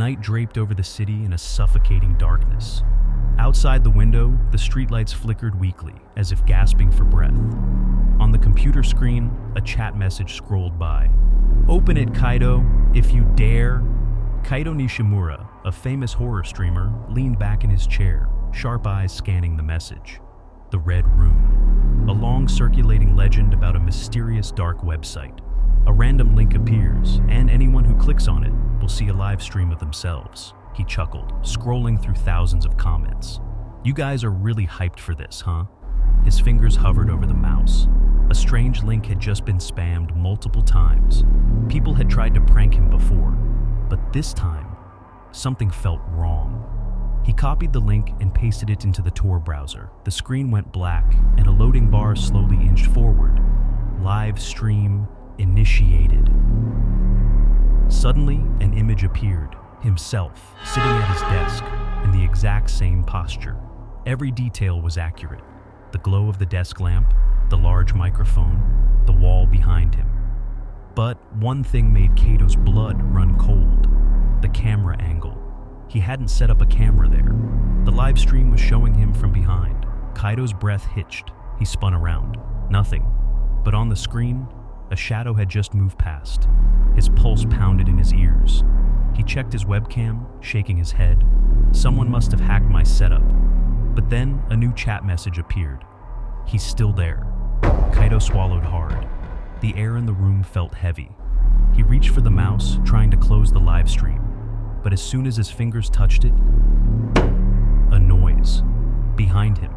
Night draped over the city in a suffocating darkness. Outside the window, the streetlights flickered weakly, as if gasping for breath. On the computer screen, a chat message scrolled by. "Open it, Kaito, if you dare." Kaito Nishimura, a famous horror streamer, leaned back in his chair, sharp eyes scanning the message. The Red Room. A long circulating legend about a mysterious dark website. A random link appears, and anyone who clicks on it will see a live stream of themselves. He chuckled, scrolling through thousands of comments. "You guys are really hyped for this, huh?" His fingers hovered over the mouse. A strange link had just been spammed multiple times. People had tried to prank him before, but this time, something felt wrong. He copied the link and pasted it into the Tor browser. The screen went black, and a loading bar slowly inched forward. Live stream initiated. Suddenly, an image appeared. Himself, sitting at his desk, in the exact same posture. Every detail was accurate. The glow of the desk lamp, the large microphone, the wall behind him. But one thing made Kaito's blood run cold. The camera angle. He hadn't set up a camera there. The live stream was showing him from behind. Kaito's breath hitched. He spun around. Nothing. But on the screen, a shadow had just moved past. His pulse pounded in his ears. He checked his webcam, shaking his head. Someone must have hacked my setup. But then a new chat message appeared. "He's still there." Kaito swallowed hard. The air in the room felt heavy. He reached for the mouse, trying to close the live stream. But as soon as his fingers touched it, a noise. Behind him.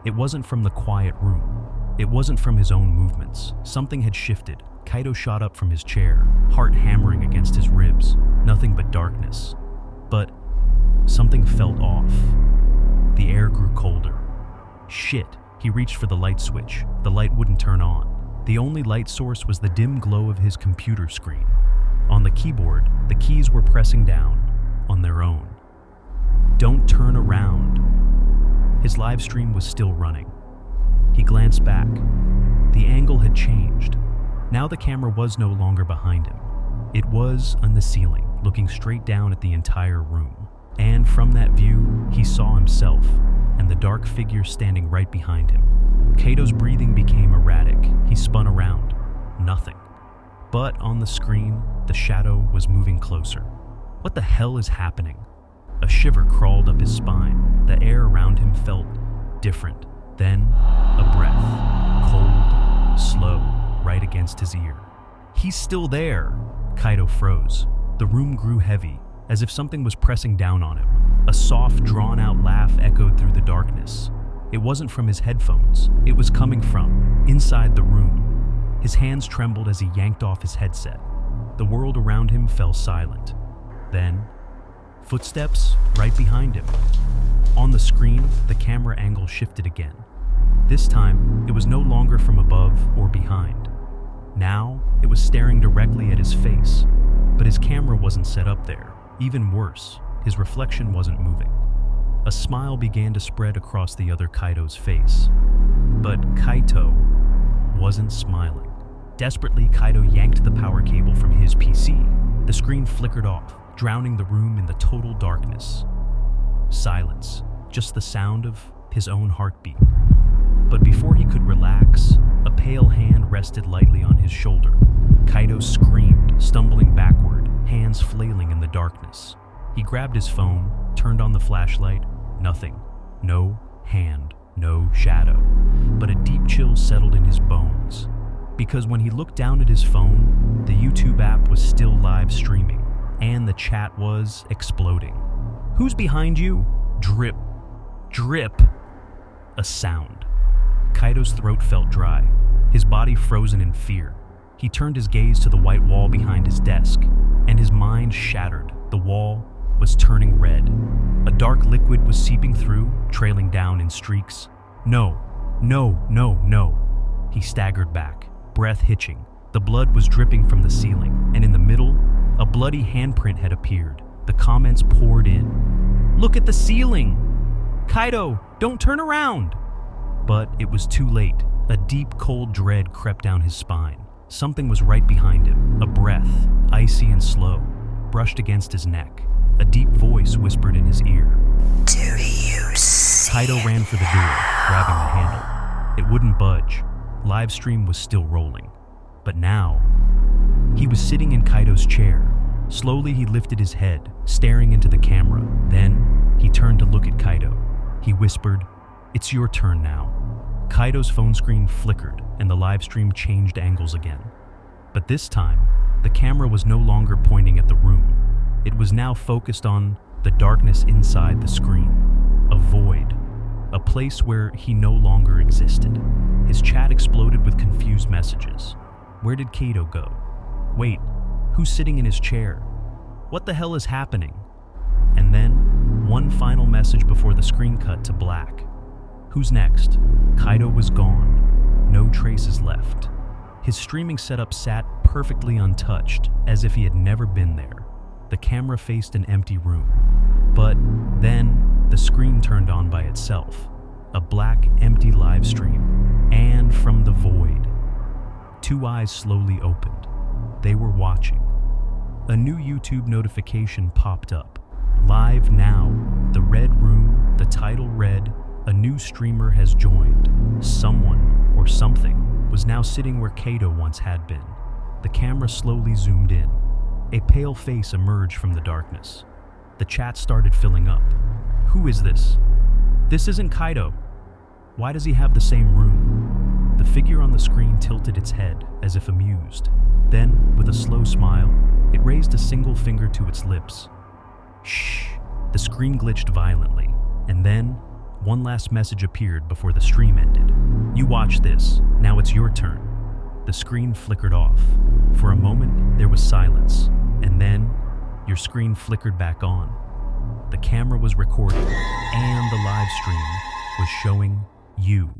It wasn't from the quiet room. It wasn't from his own movements. Something had shifted. Kaito shot up from his chair, heart hammering against his ribs. Nothing but darkness. But something felt off. The air grew colder. Shit, he reached for the light switch. The light wouldn't turn on. The only light source was the dim glow of his computer screen. On the keyboard, the keys were pressing down on their own. "Don't turn around." His live stream was still running. He glanced back. The angle had changed. Now the camera was no longer behind him. It was on the ceiling, looking straight down at the entire room. And from that view, he saw himself and the dark figure standing right behind him. Kaito's breathing became erratic. He spun around. Nothing. But on the screen, the shadow was moving closer. What the hell is happening? A shiver crawled up his spine. The air around him felt different. Then, a breath. Cold, slow, right against his ear. "He's still there!" Kaito froze. The room grew heavy, as if something was pressing down on him. A soft, drawn-out laugh echoed through the darkness. It wasn't from his headphones. It was coming from inside the room. His hands trembled as he yanked off his headset. The world around him fell silent. Then, footsteps right behind him. On the screen, the camera angle shifted again. This time, it was no longer from above or behind. Now, it was staring directly at his face. But his camera wasn't set up there. Even worse, his reflection wasn't moving. A smile began to spread across the other Kaito's face. But Kaito wasn't smiling. Desperately, Kaito yanked the power cable from his PC. The screen flickered off, drowning the room in the total darkness. Silence, just the sound of his own heartbeat. But before he could relax, a pale hand rested lightly on his shoulder. Kaito screamed, stumbling backward, hands flailing in the darkness. He grabbed his phone, turned on the flashlight. Nothing. No hand, no shadow. But a deep chill settled in his bones. Because when he looked down at his phone, the YouTube app was still live streaming, and the chat was exploding. "Who's behind you?" Drip. Drip. A sound. Kaito's throat felt dry, his body frozen in fear. He turned his gaze to the white wall behind his desk, and his mind shattered. The wall was turning red. A dark liquid was seeping through, trailing down in streaks. No, no, no, no. He staggered back, breath hitching. The blood was dripping from the ceiling, and in the middle, a bloody handprint had appeared. The comments poured in. "Look at the ceiling! Kaito, don't turn around!" But it was too late. A deep, cold dread crept down his spine. Something was right behind him. A breath, icy and slow, brushed against his neck. a deep voice whispered in his ear. Do you see? Kaito ran for the door, grabbing the handle. It wouldn't budge. Live stream was still rolling. But now, he was sitting in Kaito's chair. Slowly he lifted his head, staring into the camera. Then, he turned to look at Kaito. He whispered, "It's your turn now." Kaito's phone screen flickered, and the live stream changed angles again. But this time, the camera was no longer pointing at the room. It was now focused on the darkness inside the screen. A void. A place where he no longer existed. His chat exploded with confused messages. Where did Kaito go? Wait, who's sitting in his chair? What the hell is happening? And then, one final message before the screen cut to black. Who's next? Kaito was gone. No traces left. His streaming setup sat perfectly untouched, as if he had never been there. The camera faced an empty room. But then, the screen turned on by itself. A black, empty live stream. And from the void, two eyes slowly opened. They were watching. A new YouTube notification popped up. Live now, the red room, the title read, "A new streamer has joined." Someone, or something, was now sitting where Kaito once had been. The camera slowly zoomed in. A pale face emerged from the darkness. The chat started filling up. Who is this? This isn't Kaito. Why does he have the same room? The figure on the screen tilted its head, as if amused. Then, with a slow smile, it raised a single finger to its lips. Shh. The screen glitched violently, and then, one last message appeared before the stream ended. You watch this. Now it's your turn. The screen flickered off. For a moment, there was silence, and then, your screen flickered back on. The camera was recording, and the live stream was showing you.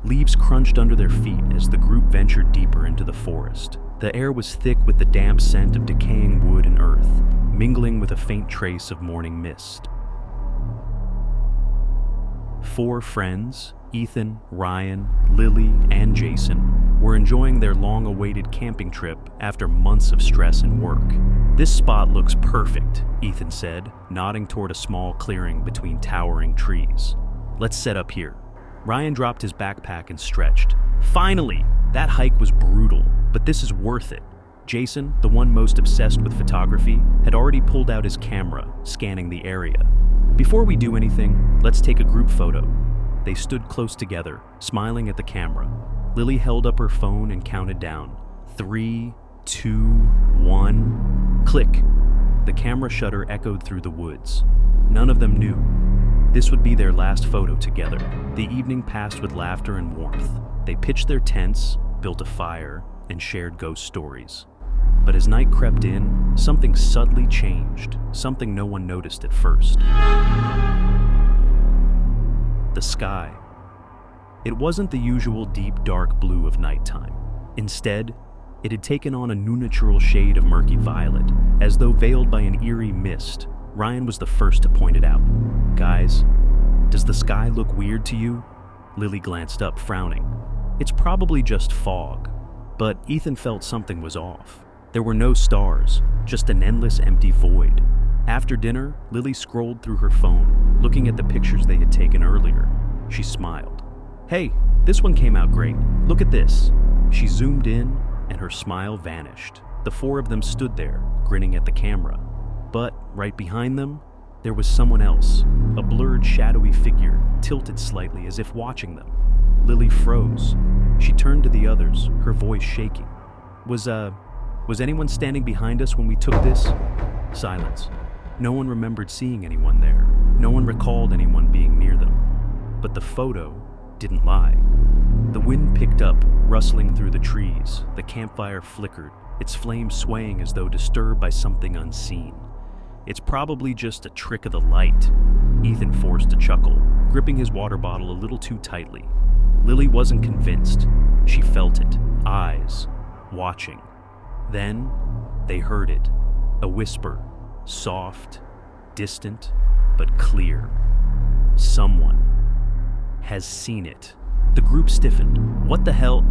Leaves crunched under their feet as the group ventured deeper into the forest. The air was thick with the damp scent of decaying wood and earth, mingling with a faint trace of morning mist. 4 friends, Ethan, Ryan, Lily, and Jason, were enjoying their long-awaited camping trip after months of stress and work. This spot looks perfect, Ethan said, nodding toward a small clearing between towering trees. Let's set up here. Ryan dropped his backpack and stretched. Finally! That hike was brutal, but this is worth it. Jason, the one most obsessed with photography, had already pulled out his camera, scanning the area. Before we do anything, let's take a group photo. They stood close together, smiling at the camera. Lily held up her phone and counted down. 3, 2, 1. Click! The camera shutter echoed through the woods. None of them knew. This would be their last photo together. The evening passed with laughter and warmth. They pitched their tents, built a fire, and shared ghost stories. But as night crept in, something subtly changed, something no one noticed at first. The sky. It wasn't the usual deep, dark blue of nighttime. Instead, it had taken on a new-natural shade of murky violet, as though veiled by an eerie mist. Ryan was the first to point it out. Guys, does the sky look weird to you? Lily glanced up, frowning. It's probably just fog. But Ethan felt something was off. There were no stars, just an endless empty void. After dinner, Lily scrolled through her phone, looking at the pictures they had taken earlier. She smiled. Hey, this one came out great. Look at this. She zoomed in, and her smile vanished. The 4 of them stood there, grinning at the camera. But right behind them, there was someone else, a blurred, shadowy figure, tilted slightly as if watching them. Lily froze. She turned to the others, her voice shaking. Was anyone standing behind us when we took this? Silence. No one remembered seeing anyone there. No one recalled anyone being near them. But the photo didn't lie. The wind picked up, rustling through the trees. The campfire flickered, its flames swaying as though disturbed by something unseen. It's probably just a trick of the light. Ethan forced a chuckle, gripping his water bottle a little too tightly. Lily wasn't convinced. She felt it, eyes, watching. Then, they heard it, a whisper, soft, distant, but clear. Someone has seen it. The group stiffened. What the hell?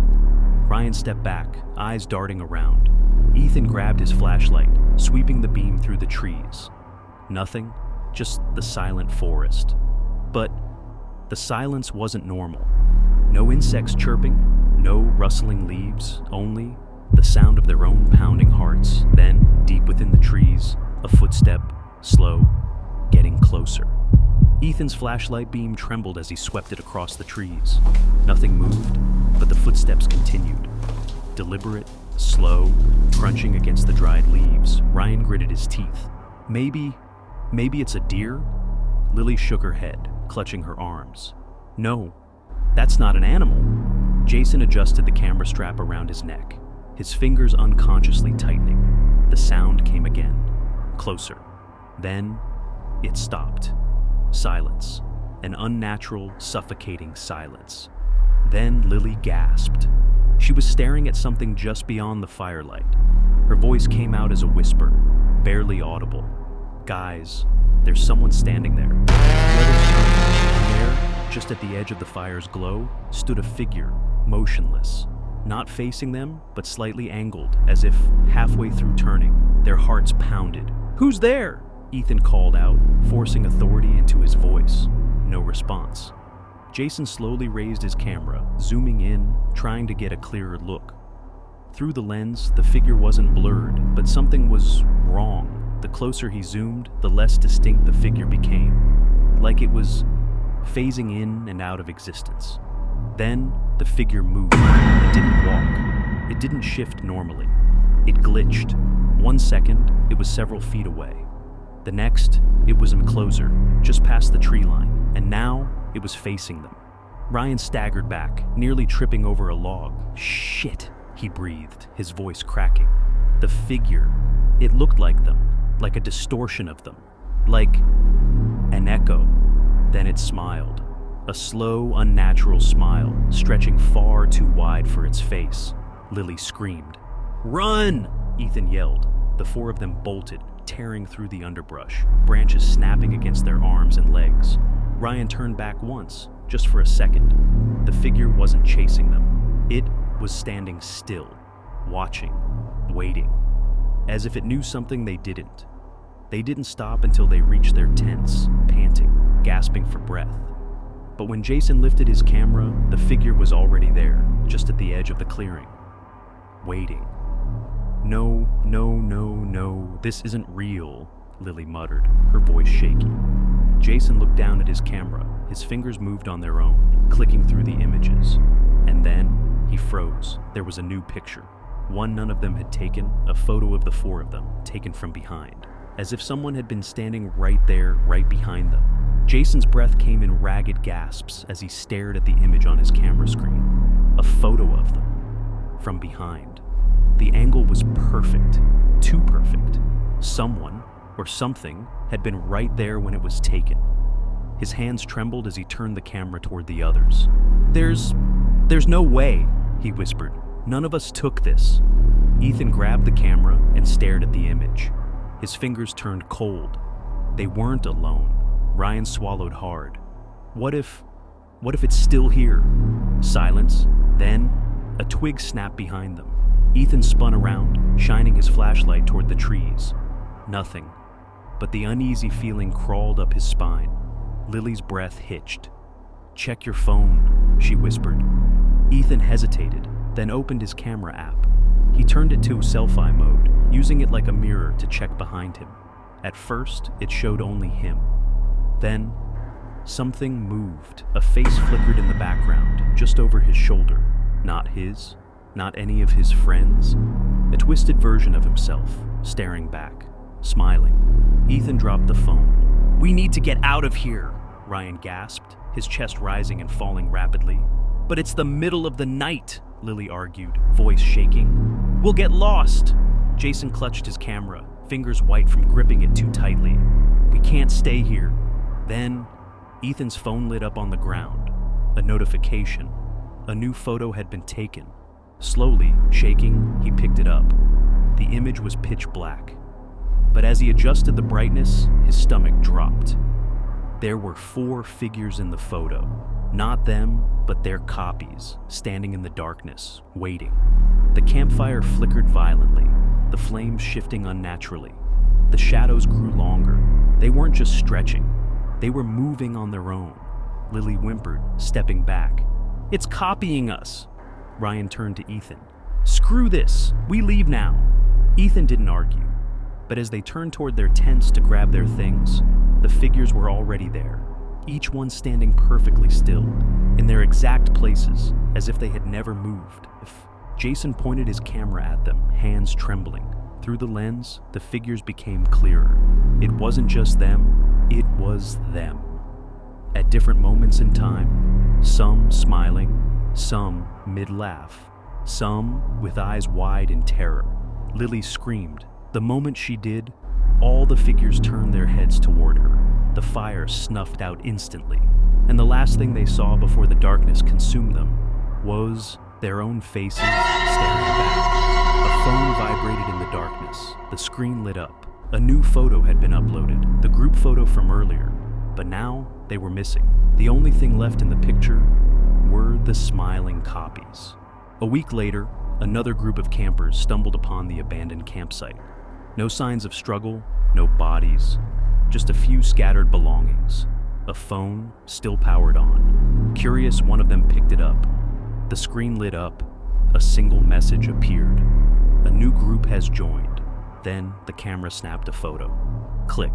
Ryan stepped back, eyes darting around. Ethan grabbed his flashlight, sweeping the beam through the trees. Nothing, just the silent forest. But the silence wasn't normal. No insects chirping, no rustling leaves, only the sound of their own pounding hearts. Then, deep within the trees, a footstep, slow, getting closer. Ethan's flashlight beam trembled as he swept it across the trees. Nothing moved, but the footsteps continued. Deliberate, slow, crunching against the dried leaves. Ryan gritted his teeth. Maybe it's a deer? Lily shook her head, clutching her arms. No, that's not an animal. Jason adjusted the camera strap around his neck, his fingers unconsciously tightening. The sound came again, closer. Then it stopped. Silence, an unnatural, suffocating silence. Then Lily gasped. She was staring at something just beyond the firelight. Her voice came out as a whisper, barely audible. Guys, there's someone standing there. The others turned, and there, just at the edge of the fire's glow, stood a figure, motionless. Not facing them, but slightly angled, as if halfway through turning. Their hearts pounded. "Who's there?" Ethan called out, forcing authority into his voice. No response. Jason slowly raised his camera, zooming in, trying to get a clearer look. Through the lens, the figure wasn't blurred, but something was wrong. The closer he zoomed, the less distinct the figure became, like it was phasing in and out of existence. Then, the figure moved. It didn't walk. It didn't shift normally. It glitched. 1 second, it was several feet away. The next, it was closer, just past the tree line, and now it was facing them. Ryan staggered back, nearly tripping over a log. "Shit," he breathed, his voice cracking. The figure, it looked like them, like a distortion of them, like an echo. Then it smiled, a slow, unnatural smile, stretching far too wide for its face. Lily screamed. "Run!" Ethan yelled. The four of them bolted, tearing through the underbrush, branches snapping against their arms and legs. Ryan turned back once, just for a second. The figure wasn't chasing them. It was standing still, watching, waiting, as if it knew something they didn't. They didn't stop until they reached their tents, panting, gasping for breath. But when Jason lifted his camera, the figure was already there, just at the edge of the clearing, waiting. No, this isn't real," Lily muttered, her voice shaky. Jason looked down at his camera. His fingers moved on their own, clicking through the images. And then, he froze. There was a new picture. One none of them had taken, a photo of the four of them, taken from behind, as if someone had been standing right there, right behind them. Jason's breath came in ragged gasps as he stared at the image on his camera screen. A photo of them, from behind. The angle was perfect, too perfect. Someone, or something, had been right there when it was taken. His hands trembled as he turned the camera toward the others. There's no way," he whispered. "None of us took this." Ethan grabbed the camera and stared at the image. His fingers turned cold. They weren't alone. Ryan swallowed hard. What if it's still here? Silence, then a twig snapped behind them. Ethan spun around, shining his flashlight toward the trees. Nothing, but the uneasy feeling crawled up his spine. Lily's breath hitched. "Check your phone," she whispered. Ethan hesitated, then opened his camera app. He turned it to selfie mode, using it like a mirror to check behind him. At first, it showed only him. Then, something moved. A face flickered in the background, just over his shoulder. Not his, not any of his friends. A twisted version of himself, staring back, smiling. Ethan dropped the phone. "We need to get out of here," Ryan gasped, his chest rising and falling rapidly. "But it's the middle of the night," Lily argued, voice shaking. "We'll get lost." Jason clutched his camera, fingers white from gripping it too tightly. "We can't stay here." Then, Ethan's phone lit up on the ground. A notification. A new photo had been taken. Slowly, shaking, he picked it up. The image was pitch black. But as he adjusted the brightness, his stomach dropped. There were 4 figures in the photo. Not them, but their copies, standing in the darkness, waiting. The campfire flickered violently, the flames shifting unnaturally. The shadows grew longer. They weren't just stretching, they were moving on their own. Lily whimpered, stepping back. "It's copying us!" Ryan turned to Ethan. "Screw this, we leave now." Ethan didn't argue, but as they turned toward their tents to grab their things, the figures were already there, each one standing perfectly still, in their exact places, as if they had never moved. Jason pointed his camera at them, hands trembling. Through the lens, the figures became clearer. It wasn't just them, it was them. At different moments in time, some smiling, some mid-laugh, some with eyes wide in terror. Lily screamed. The moment she did, all the figures turned their heads toward her. The fire snuffed out instantly, and the last thing they saw before the darkness consumed them was their own faces staring back. A phone vibrated in the darkness. The screen lit up. A new photo had been uploaded, the group photo from earlier, but now they were missing. The only thing left in the picture were the smiling copies. A week later, another group of campers stumbled upon the abandoned campsite. No signs of struggle, no bodies, just a few scattered belongings. A phone still powered on. Curious, one of them picked it up. The screen lit up. A single message appeared. "A new group has joined." Then the camera snapped a photo. Click.